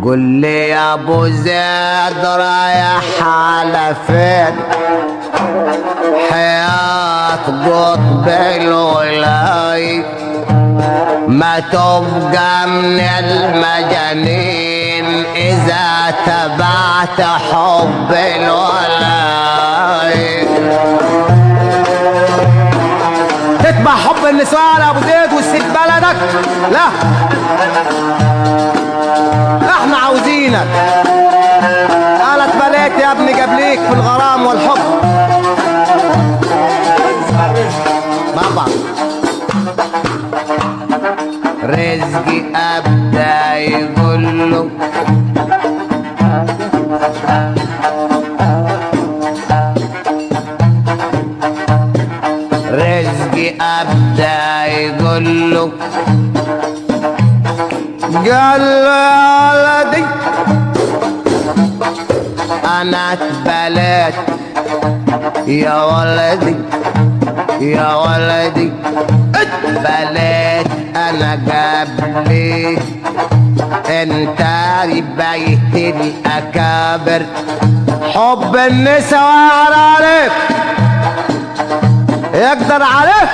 قل لي يا ابو زيد رايح على فين؟ حياة قطب الولاي ما تبقى من المجانين اذا تبعت حب الولاي. تتبع حب النسوان يا ابو زيد وتسيب بلدك؟ لا، احنا عاوزينك. انا اتبليت يا ابني قبليك في الغرام والحب. بابا رزقي ابدا يقول له رزقي ابدا يقول له قال له يا ولدي انا اتبليت يا ولدي يا ولدي اتبليت انا قبلي انت بيت الاكابر. حب النساء عليك يقدر عليك